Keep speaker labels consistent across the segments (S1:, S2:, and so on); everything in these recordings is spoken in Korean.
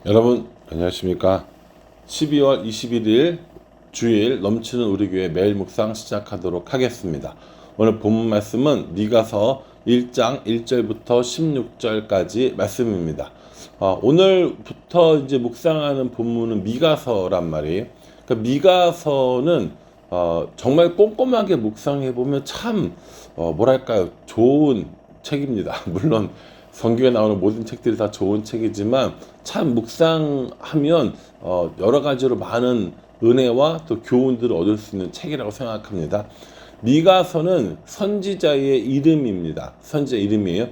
S1: 여러분 안녕하십니까. 12월 21일 주일 넘치는 우리 교회 매일 묵상 시작하도록 하겠습니다. 오늘 본문 말씀은 미가서 1장 1절부터 16절까지 말씀입니다. 오늘부터 이제 묵상하는 본문은 미가서란 말이에요. 그러니까 미가서는 정말 꼼꼼하게 묵상해 보면 참 뭐랄까요, 좋은 책입니다. 물론 성경에 나오는 모든 책들이 다 좋은 책이지만 참 묵상하면 여러 가지로 많은 은혜와 또 교훈들을 얻을 수 있는 책이라고 생각합니다. 미가서는 선지자의 이름입니다. 선지자 이름이에요.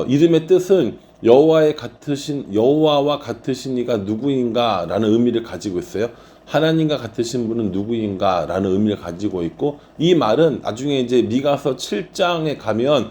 S1: 이름의 뜻은 여호와와 같으신 이가 누구인가라는 의미를 가지고 있어요. 하나님과 같으신 분은 누구인가라는 의미를 가지고 있고, 이 말은 나중에 이제 미가서 7장에 가면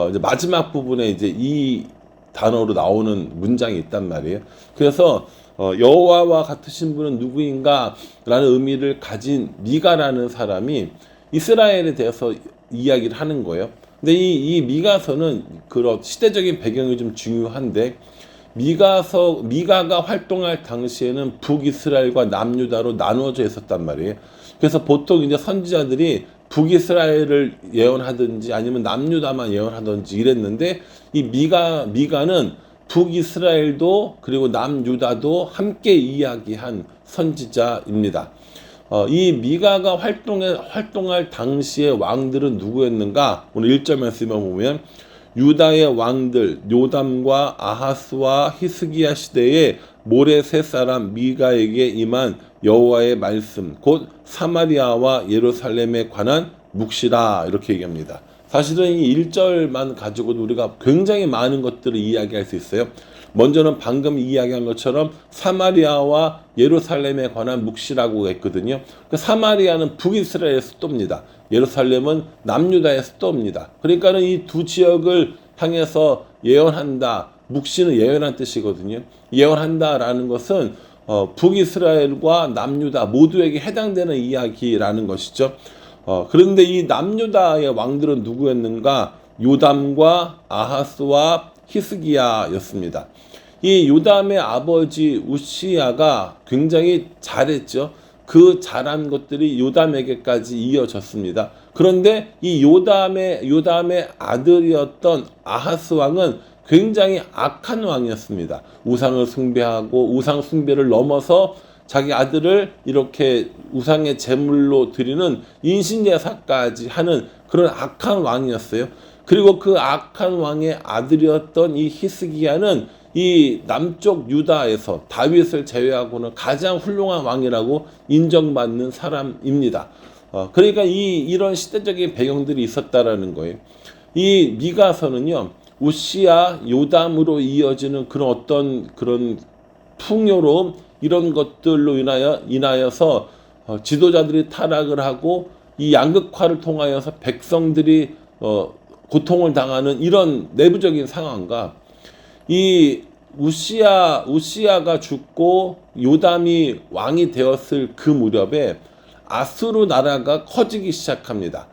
S1: 이제 마지막 부분에 이제 이 단어로 나오는 문장이 있단 말이에요. 그래서 여호와와 같으신 분은 누구인가라는 의미를 가진 미가라는 사람이 이스라엘에 대해서 이야기를 하는 거예요. 근데 이 미가서는 그런 시대적인 배경이 좀 중요한데, 미가가 활동할 당시에는 북이스라엘과 남유다로 나누어져 있었단 말이에요. 그래서 보통 이제 선지자들이 북이스라엘을 예언하든지 아니면 남유다만 예언하든지 이랬는데, 이 미가는 북이스라엘도 그리고 남유다도 함께 이야기한 선지자입니다. 이 미가가 활동할 당시의 왕들은 누구였는가? 오늘 1절 말씀을 보면 유다의 왕들 요담과 아하스와 히스기야 시대에 모레셋 사람 미가에게 임한 여호와의 말씀 곧 사마리아와 예루살렘에 관한 묵시라, 이렇게 얘기합니다. 사실은 이 1절만 가지고도 우리가 굉장히 많은 것들을 이야기할 수 있어요. 먼저는 방금 이야기한 것처럼 사마리아와 예루살렘에 관한 묵시라고 했거든요. 사마리아는 북이스라엘의 수도입니다. 예루살렘은 남유다의 수도입니다. 그러니까는 이 두 지역을 향해서 예언한다. 묵시는 예언한 뜻이거든요. 예언한다라는 것은 북이스라엘과 남유다 모두에게 해당되는 이야기라는 것이죠. 그런데 이 남유다의 왕들은 누구였는가? 요담과 아하스와 히스기야였습니다. 이 요담의 아버지 우시야가 굉장히 잘했죠. 그 잘한 것들이 요담에게까지 이어졌습니다. 그런데 이 요담의 아들이었던 아하스 왕은 굉장히 악한 왕이었습니다. 우상을 숭배하고 우상 숭배를 넘어서 자기 아들을 이렇게 우상의 제물로 드리는 인신제사까지 하는 그런 악한 왕이었어요. 그리고 그 악한 왕의 아들이었던 이 히스기야는 이 남쪽 유다에서 다윗을 제외하고는 가장 훌륭한 왕이라고 인정받는 사람입니다. 그러니까 이런 시대적인 배경들이 있었다라는 거예요. 이 미가서는요, 우시야 요담으로 이어지는 그런 풍요로움, 이런 것들로 인하여서 지도자들이 타락을 하고 이 양극화를 통하여서 백성들이 고통을 당하는 이런 내부적인 상황과 이 우시야가 죽고 요담이 왕이 되었을 그 무렵에 아수르 나라가 커지기 시작합니다.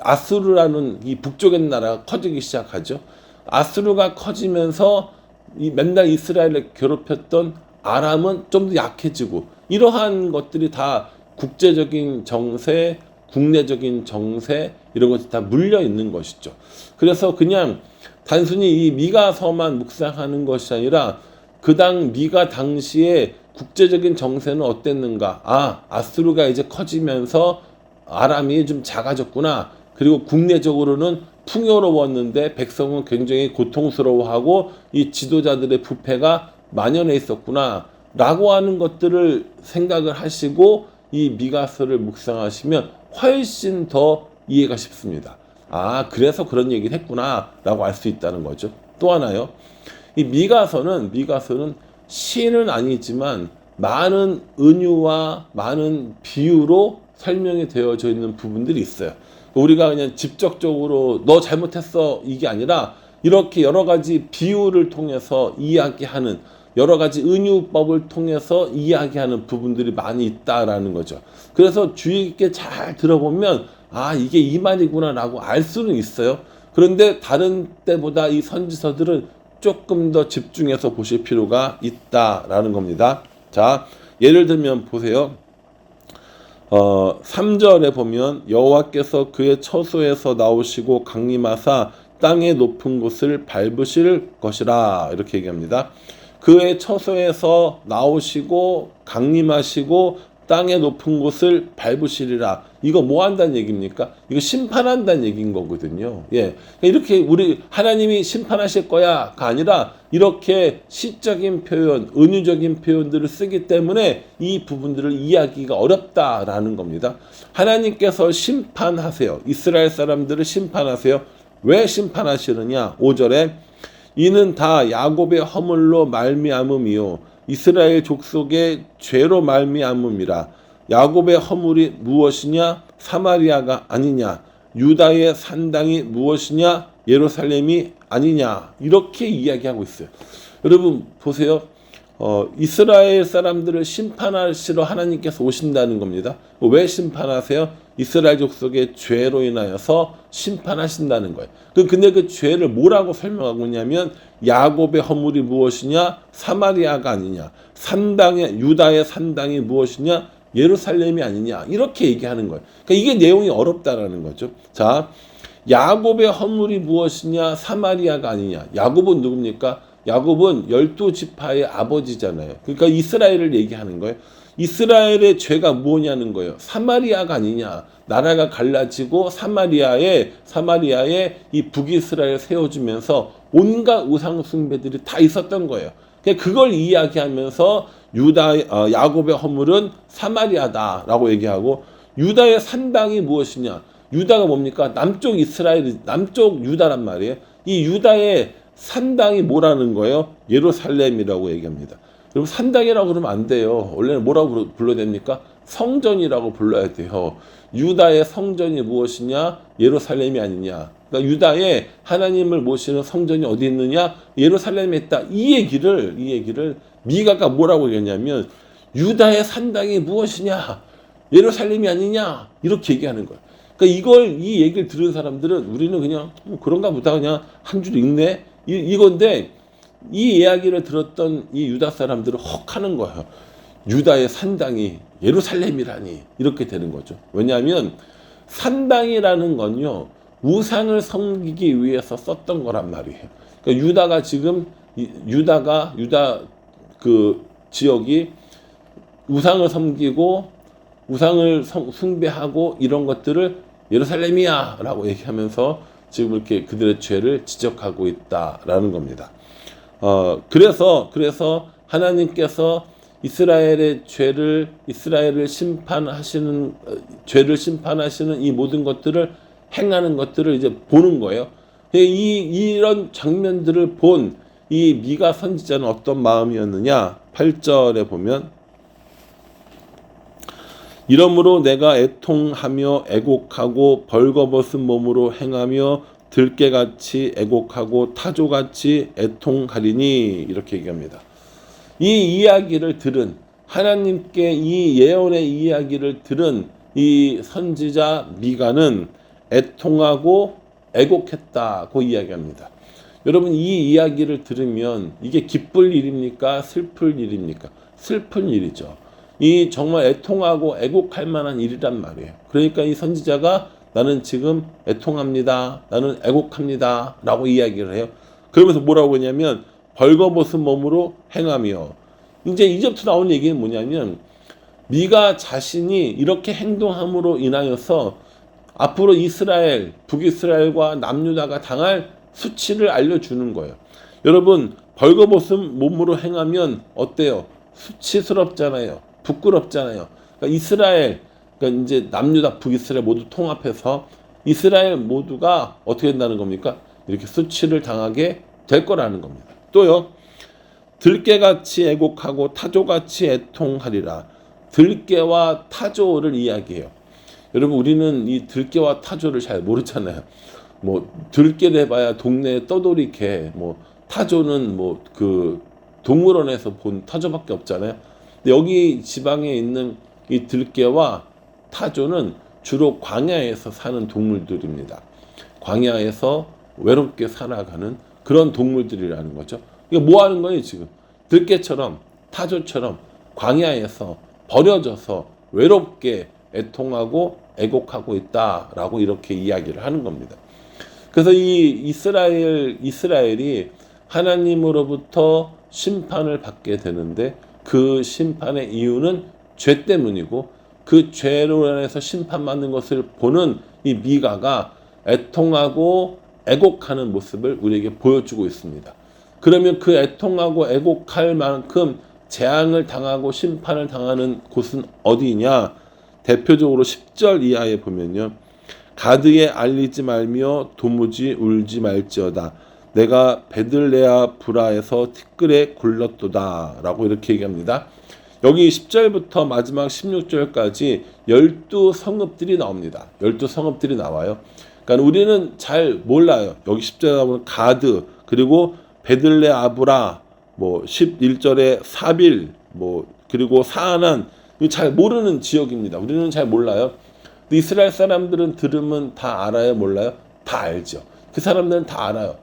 S1: 아수르라는 이 북쪽의 나라가 커지기 시작하죠. 아수르가 커지면서 맨날 이스라엘을 괴롭혔던 아람은 좀 더 약해지고, 이러한 것들이 다 국제적인 정세, 국내적인 정세, 이런 것이 다 물려 있는 것이죠. 그래서 그냥 단순히 이 미가서만 묵상하는 것이 아니라 미가 당시에 국제적인 정세는 어땠는가? 아수르가 이제 커지면서 아람이 좀 작아졌구나. 그리고 국내적으로는 풍요로웠는데 백성은 굉장히 고통스러워하고 이 지도자들의 부패가 만연해 있었구나 라고 하는 것들을 생각을 하시고 이 미가서를 묵상하시면 훨씬 더 이해가 쉽습니다. 그래서 그런 얘기를 했구나 라고 알 수 있다는 거죠. 또 하나요, 이 미가서는 시는 아니지만 많은 은유와 많은 비유로 설명이 되어져 있는 부분들이 있어요. 우리가 그냥 직접적으로 너 잘못했어 이게 아니라 이렇게 여러 가지 비유를 통해서 이야기하는, 여러 가지 은유법을 통해서 이야기하는 부분들이 많이 있다라는 거죠. 그래서 주의 깊게 잘 들어보면 이게 이 말이구나 라고 알 수는 있어요. 그런데 다른 때보다 이 선지서들은 조금 더 집중해서 보실 필요가 있다라는 겁니다. 자, 예를 들면 보세요. 3절에 보면 여호와께서 그의 처소에서 나오시고 강림하사 땅의 높은 곳을 밟으실 것이라 이렇게 얘기합니다. 그의 처소에서 나오시고 강림하시고 땅의 높은 곳을 밟으시리라. 이거 뭐 한다는 얘기입니까? 이거 심판한다는 얘기인 거거든요. 예. 이렇게 우리 하나님이 심판하실 거야가 아니라 이렇게 시적인 표현, 은유적인 표현들을 쓰기 때문에 이 부분들을 이해하기가 어렵다라는 겁니다. 하나님께서 심판하세요. 이스라엘 사람들을 심판하세요. 왜 심판하시느냐? 5절에 이는 다 야곱의 허물로 말미암음이요 이스라엘 족속의 죄로 말미암음이라. 야곱의 허물이 무엇이냐? 사마리아가 아니냐? 유다의 산당이 무엇이냐? 예루살렘이 아니냐? 이렇게 이야기하고 있어요. 여러분 보세요. 이스라엘 사람들을 심판하시러 하나님께서 오신다는 겁니다. 왜 심판하세요? 이스라엘 족속의 죄로 인하여서 심판하신다는 거예요. 근데 그 죄를 뭐라고 설명하고 있냐면 야곱의 허물이 무엇이냐? 사마리아가 아니냐? 유다의 산당이 무엇이냐? 예루살렘이 아니냐? 이렇게 얘기하는 거예요. 그러니까 이게 내용이 어렵다라는 거죠. 자, 야곱의 허물이 무엇이냐? 사마리아가 아니냐? 야곱은 누굽니까? 야곱은 12지파의 아버지잖아요. 그러니까 이스라엘을 얘기하는 거예요. 이스라엘의 죄가 뭐냐는 거예요. 사마리아가 아니냐. 나라가 갈라지고 사마리아에 이 북이스라엘 세워주면서 온갖 우상 숭배들이 다 있었던 거예요. 그걸 이야기하면서 야곱의 허물은 사마리아다라고 얘기하고 유다의 산당이 무엇이냐. 유다가 뭡니까? 남쪽 유다란 말이에요. 이 유다의 산당이 뭐라는 거예요? 예루살렘이라고 얘기합니다. 여러분 산당이라고 그러면 안 돼요. 원래는 뭐라고 불러야 됩니까? 성전이라고 불러야 돼요. 유다의 성전이 무엇이냐? 예루살렘이 아니냐. 그러니까 유다의 하나님을 모시는 성전이 어디 있느냐? 예루살렘에 있다. 이 얘기를 미가가 뭐라고 얘기했냐면 유다의 산당이 무엇이냐? 예루살렘이 아니냐? 이렇게 얘기하는 거예요. 그러니까 이 얘기를 들은 사람들은 우리는 그냥 그런가 보다 그냥 한 줄 읽네? 이건데 이 이야기를 들었던 이 유다 사람들은 혹하는 거예요. 유다의 산당이 예루살렘이라니 이렇게 되는 거죠. 왜냐하면 산당이라는 건요 우상을 섬기기 위해서 썼던 거란 말이에요. 그러니까 유다 그 지역이 우상을 섬기고 우상을 숭배하고 이런 것들을 예루살렘이야라고 얘기하면서 지금 이렇게 그들의 죄를 지적하고 있다라는 겁니다. 그래서 하나님께서 이스라엘의 이스라엘을 심판하시는 이 모든 것들을 행하는 것들을 이제 보는 거예요. 이런 장면들을 본 이 미가 선지자는 어떤 마음이었느냐? 8절에 보면 이러므로 내가 애통하며 애곡하고 벌거벗은 몸으로 행하며 들깨같이 애곡하고 타조같이 애통하리니 이렇게 얘기합니다. 이 이야기를 들은 하나님께 이 예언의 이야기를 들은 이 선지자 미가는 애통하고 애곡했다고 이야기합니다. 여러분 이 이야기를 들으면 이게 기쁠 일입니까? 슬플 일입니까? 슬픈 일이죠. 이 정말 애통하고 애곡할 만한 일이란 말이에요. 그러니까 이 선지자가 나는 지금 애통합니다. 나는 애곡합니다. 라고 이야기를 해요. 그러면서 뭐라고 하냐면 벌거벗은 몸으로 행하며 이제 이제부터 나오는 얘기는 뭐냐면 미가 자신이 이렇게 행동함으로 인하여서 앞으로 북이스라엘과 남유다가 당할 수치를 알려주는 거예요. 여러분 벌거벗은 몸으로 행하면 어때요? 수치스럽잖아요. 부끄럽잖아요. 그러니까 그러니까 이제 남유다 북이스라엘 모두 통합해서 이스라엘 모두가 어떻게 된다는 겁니까? 이렇게 수치를 당하게 될 거라는 겁니다. 또요. 들깨같이 애곡하고 타조같이 애통하리라. 들깨와 타조를 이야기해요. 여러분 우리는 이 들깨와 타조를 잘 모르잖아요. 뭐 들깨를 해봐야 동네에 떠돌이개, 뭐 타조는 뭐 그 동물원에서 본 타조밖에 없잖아요. 근데 여기 지방에 있는 이 들깨와 타조는 주로 광야에서 사는 동물들입니다. 광야에서 외롭게 살아가는 그런 동물들이라는 거죠. 이거 뭐 하는 거예요, 지금? 들깨처럼, 타조처럼 광야에서 버려져서 외롭게 애통하고 애곡하고 있다라고 이렇게 이야기를 하는 겁니다. 그래서 이 이스라엘이 하나님으로부터 심판을 받게 되는데 그 심판의 이유는 죄 때문이고 그 죄로 인해서 심판받는 것을 보는 이 미가가 애통하고 애곡하는 모습을 우리에게 보여주고 있습니다. 그러면 그 애통하고 애곡할 만큼 재앙을 당하고 심판을 당하는 곳은 어디냐? 대표적으로 10절 이하에 보면요. 가드에 알리지 말며 도무지 울지 말지어다. 내가 베들레아 브라에서 티끌에 굴렀도다 라고 이렇게 얘기합니다. 여기 10절부터 마지막 16절까지 12성읍들이 나옵니다. 12성읍들이 나와요. 그러니까 우리는 잘 몰라요. 여기 10절에 보면 가드, 그리고 베들레아 브라, 뭐 11절에 사빌, 뭐 그리고 사아난, 잘 모르는 지역입니다. 우리는 잘 몰라요. 이스라엘 사람들은 들으면 다 알아요, 몰라요? 다 알죠. 그 사람들은 다 알아요.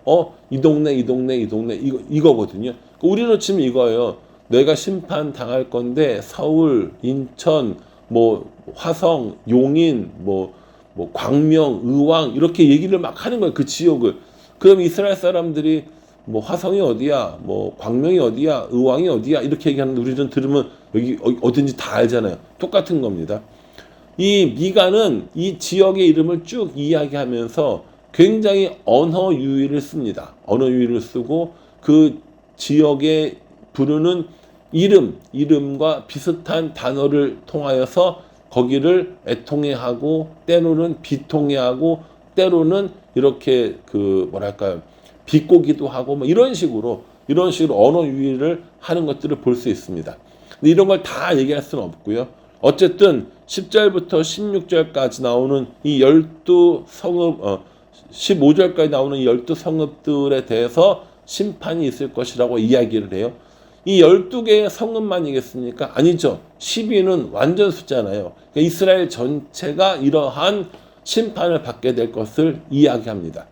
S1: 이 동네 이거거든요. 우리는 지금 이거예요. 내가 심판 당할 건데 서울, 인천, 뭐 화성, 용인, 뭐 광명, 의왕 이렇게 얘기를 막 하는 거예요. 그 지역을. 그럼 이스라엘 사람들이 뭐 화성이 어디야, 뭐 광명이 어디야, 의왕이 어디야 이렇게 얘기하는데 우리는 들으면 여기 어딘지 다 알잖아요. 똑같은 겁니다. 이 미가는 이 지역의 이름을 쭉 이야기하면서 굉장히 언어 유희를 씁니다. 언어 유희를 쓰고 그 지역에 부르는 이름과 비슷한 단어를 통하여서 거기를 애통해하고 때로는 비통해하고 때로는 이렇게 비꼬기도 하고 뭐 이런 식으로 언어 유희를 하는 것들을 볼 수 있습니다. 근데 이런 걸 다 얘기할 수는 없고요. 어쨌든 10절부터 16절까지 나오는 이 12성읍, 15절까지 나오는 이 12성읍들에 대해서 심판이 있을 것이라고 이야기를 해요. 이 12개의 성읍만이겠습니까? 아니죠. 12는 완전 숫자잖아요. 그러니까 이스라엘 전체가 이러한 심판을 받게 될 것을 이야기합니다.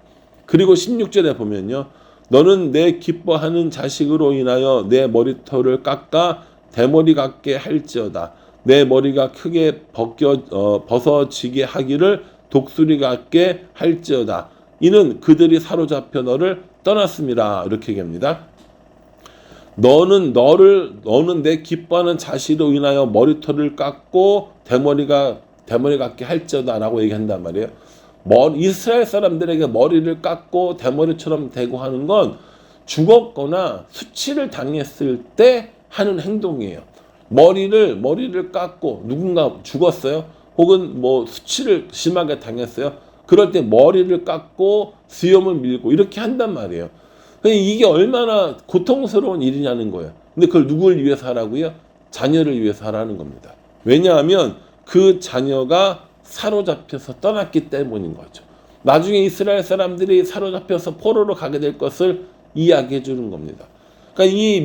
S1: 그리고 16절에 보면요. 너는 내 기뻐하는 자식으로 인하여 내 머리털을 깎아 대머리 같게 할지어다. 내 머리가 크게 벗어지게 하기를 독수리 같게 할지어다. 이는 그들이 사로잡혀 너를 떠났습니다. 이렇게 얘기합니다. 너는 내 기뻐하는 자식으로 인하여 머리털을 깎고 대머리 같게 할지어다라고 얘기한단 말이에요. 이스라엘 사람들에게 머리를 깎고 대머리처럼 되고 하는 건 죽었거나 수치를 당했을 때 하는 행동이에요. 머리를 깎고 누군가 죽었어요. 혹은 뭐 수치를 심하게 당했어요. 그럴 때 머리를 깎고 수염을 밀고 이렇게 한단 말이에요. 이게 얼마나 고통스러운 일이냐는 거예요. 근데 그걸 누구를 위해서 하라고요? 자녀를 위해서 하라는 겁니다. 왜냐하면 그 자녀가 사로잡혀서 떠났기 때문인 거죠. 나중에 이스라엘 사람들이 사로잡혀서 포로로 가게 될 것을 이야기해 주는 겁니다. 그러니까 이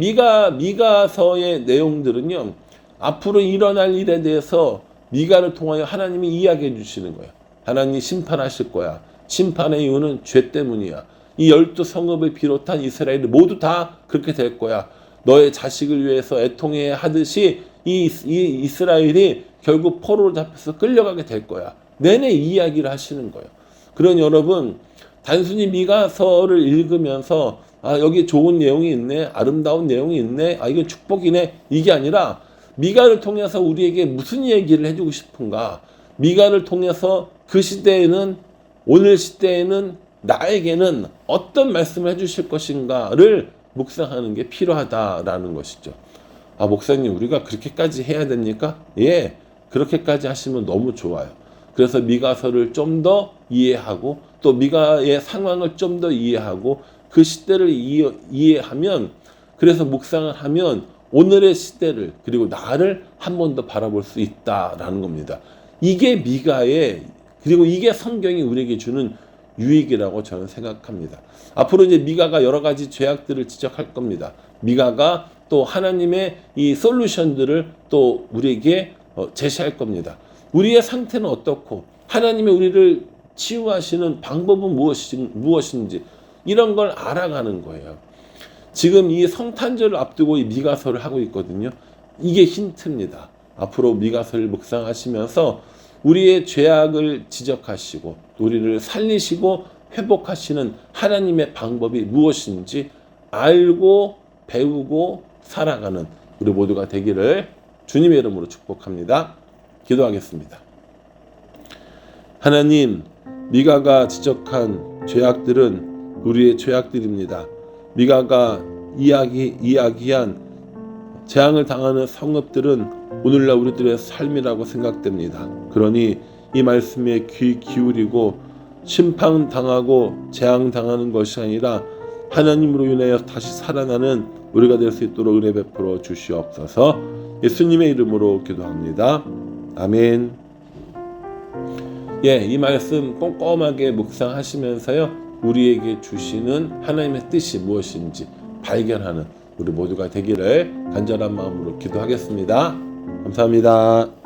S1: 미가서의 내용들은요, 앞으로 일어날 일에 대해서 미가를 통하여 하나님이 이야기해 주시는 거예요. 하나님이 심판하실 거야. 심판의 이유는 죄 때문이야. 이 12성읍을 비롯한 이스라엘이 모두 다 그렇게 될 거야. 너의 자식을 위해서 애통해 하듯이 이 이스라엘이 결국 포로로 잡혀서 끌려가게 될 거야. 내내 이야기를 하시는 거예요. 그런 여러분, 단순히 미가서를 읽으면서 여기 좋은 내용이 있네, 아름다운 내용이 있네, 이건 축복이네, 이게 아니라 미가를 통해서 우리에게 무슨 얘기를 해주고 싶은가? 미가를 통해서 그 시대에는, 오늘 시대에는 나에게는 어떤 말씀을 해주실 것인가를 묵상하는 게 필요하다라는 것이죠. 목사님, 우리가 그렇게까지 해야 됩니까? 예, 그렇게까지 하시면 너무 좋아요. 그래서 미가서를 좀 더 이해하고 또 미가의 상황을 좀 더 이해하고 그 시대를 이해하면, 그래서 묵상을 하면 오늘의 시대를 그리고 나를 한 번 더 바라볼 수 있다라는 겁니다. 이게 미가의, 그리고 이게 성경이 우리에게 주는 유익이라고 저는 생각합니다. 앞으로 이제 미가가 여러 가지 죄악들을 지적할 겁니다. 미가가 또 하나님의 이 솔루션들을 또 우리에게 제시할 겁니다. 우리의 상태는 어떻고 하나님의 우리를 치유하시는 방법은 무엇인지, 이런 걸 알아가는 거예요. 지금 이 성탄절을 앞두고 이 미가서를 하고 있거든요. 이게 힌트입니다. 앞으로 미가서를 묵상하시면서 우리의 죄악을 지적하시고 우리를 살리시고 회복하시는 하나님의 방법이 무엇인지 알고 배우고 살아가는 우리 모두가 되기를 주님의 이름으로 축복합니다. 기도하겠습니다. 하나님, 미가가 지적한 죄악들은 우리의 죄악들입니다. 미가가 이야기한 재앙을 당하는 성읍들은 오늘날 우리들의 삶이라고 생각됩니다. 그러니 이 말씀에 귀 기울이고 심판당하고 재앙당하는 것이 아니라 하나님으로 인하여 다시 살아나는 우리가 될 수 있도록 은혜 베풀어 주시옵소서. 예수님의 이름으로 기도합니다. 아멘. 이 말씀 꼼꼼하게 묵상하시면서요, 우리에게 주시는 하나님의 뜻이 무엇인지 발견하는 우리 모두가 되기를 간절한 마음으로 기도하겠습니다. 감사합니다.